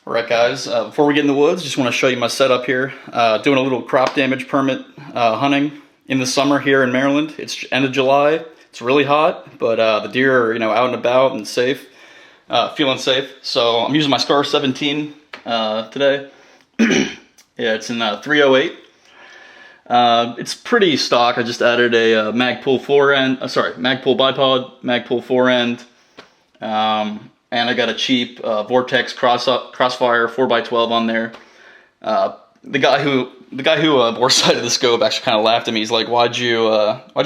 All right, guys. Before we get in the woods, just want to show you my setup here. Doing a little crop damage permit hunting in the summer here in Maryland. It's end of July. It's really hot, but the deer are out and about and safe, feeling safe. So I'm using my Scar 17 today. Yeah, it's in 308. It's pretty stock. I just added a Magpul Magpul Bipod, Magpul forend. And I got a cheap Vortex Crossfire 4x12 on there. The guy who bore sight of the scope actually kind of laughed at me. He's like, "Why'd you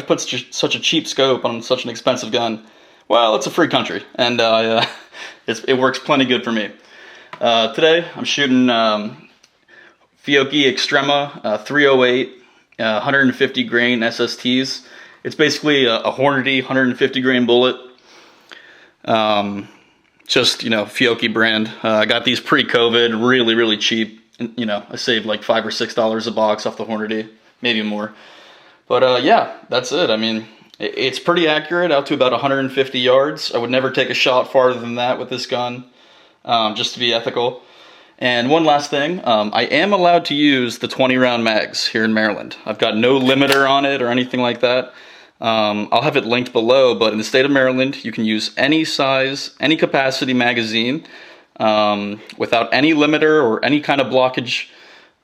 put such a cheap scope on such an expensive gun?" Well, it's a free country, and it works plenty good for me. Today I'm shooting Fiocchi Extrema 308 150 grain SSTs. It's basically a Hornady 150 grain bullet. Just, Fiocchi brand. I got these pre-COVID, really, really cheap. I saved like $5 or $6 a box off the Hornady, maybe more. But yeah, that's it. I mean, it's pretty accurate, out to about 150 yards. I would never take a shot farther than that with this gun, just to be ethical. And one last thing, I am allowed to use the 20-round mags here in Maryland. I've got no limiter on it or anything like that. I'll have it linked below, but in the state of Maryland, you can use any size, any capacity magazine without any limiter or any kind of blockage,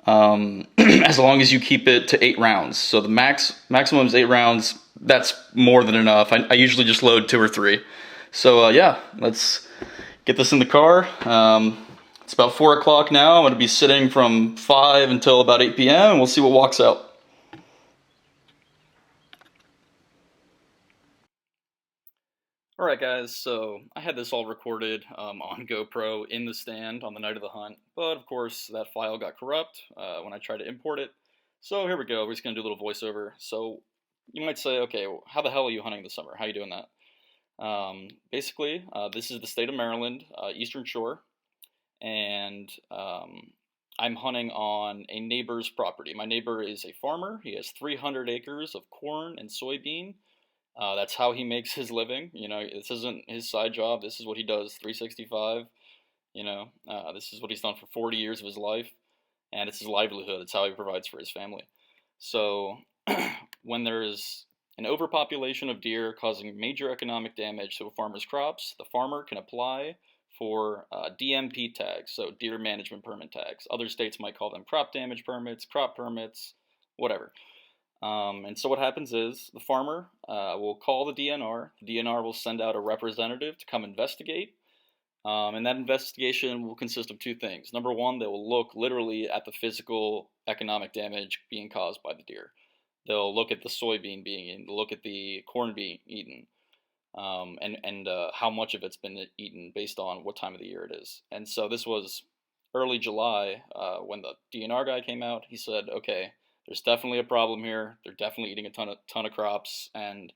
as long as you keep it to 8 rounds. So the maximum is 8 rounds. That's more than enough. I usually just load 2 or 3. So yeah, let's get this in the car. It's about 4 o'clock now. I'm going to be sitting from 5 until about 8 p.m. and we'll see what walks out. Alright guys, so I had this all recorded on GoPro in the stand on the night of the hunt, but of course that file got corrupt when I tried to import it. So here we go, we're just going to do a little voiceover. So you might say, okay, well, how the hell are you hunting this summer? How are you doing that? Basically, this is the state of Maryland, Eastern Shore, and I'm hunting on a neighbor's property. My neighbor is a farmer. He has 300 acres of corn and soybean. That's how he makes his living. This isn't his side job. This is what he does 365. This is what he's done for 40 years of his life, and it's his livelihood. It's how he provides for his family. So when there's an overpopulation of deer causing major economic damage to a farmer's crops, the farmer can apply for DMP tags, so deer management permit tags. Other states might call them crop damage permits, crop permits, whatever. And so what happens is the farmer will call the DNR. The DNR will send out a representative to come investigate. And that investigation will consist of 2 things. Number 1, they will look literally at the physical economic damage being caused by the deer. They'll look at the soybean being eaten, look at the corn being eaten, and how much of it's been eaten based on what time of the year it is. And so this was early July when the DNR guy came out. He said, okay, there's definitely a problem here. They're definitely eating a ton of crops, and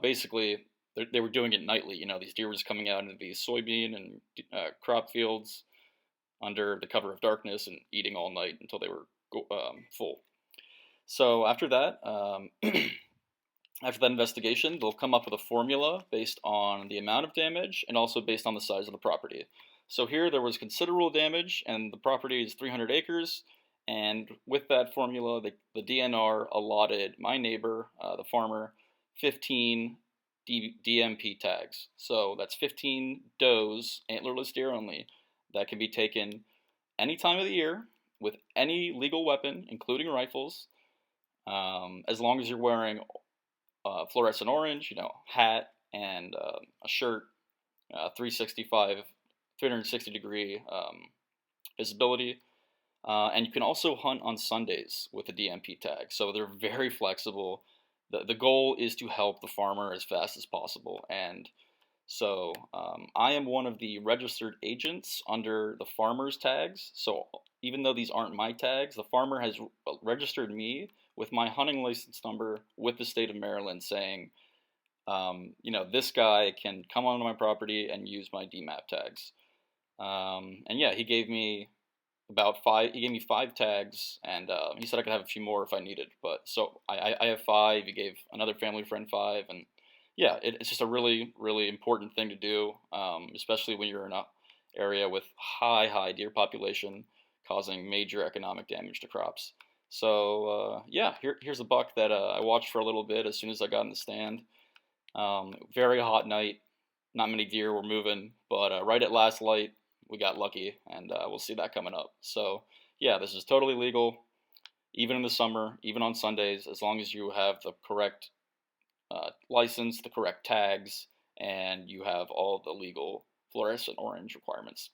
basically they were doing it nightly. These deer were just coming out into these soybean and crop fields under the cover of darkness and eating all night until they were full. So after that, after that investigation, they'll come up with a formula based on the amount of damage and also based on the size of the property. So here there was considerable damage, and the property is 300 acres. And with that formula, the DNR allotted my neighbor, the farmer, 15 DMP tags. So that's 15 does, antlerless deer only, that can be taken any time of the year with any legal weapon, including rifles, as long as you're wearing fluorescent orange, hat and a shirt, 360 degree visibility. And you can also hunt on Sundays with a DMP tag. So they're very flexible. The goal is to help the farmer as fast as possible. And so I am one of the registered agents under the farmer's tags. So even though these aren't my tags, the farmer has registered me with my hunting license number with the state of Maryland saying, this guy can come onto my property and use my DMAP tags. And yeah, he gave me 5 tags, and he said I could have a few more if I needed, but so I have 5. He gave another family friend 5, and yeah, it's just a really, really important thing to do, especially when you're area with high deer population, causing major economic damage to crops. So yeah, here's a buck that I watched for a little bit as soon as I got in the stand. Very hot night, not many deer were moving, but right at last light, we got lucky, and we'll see that coming up. So yeah, this is totally legal, even in the summer, even on Sundays, as long as you have the correct license, the correct tags, and you have all the legal fluorescent orange requirements.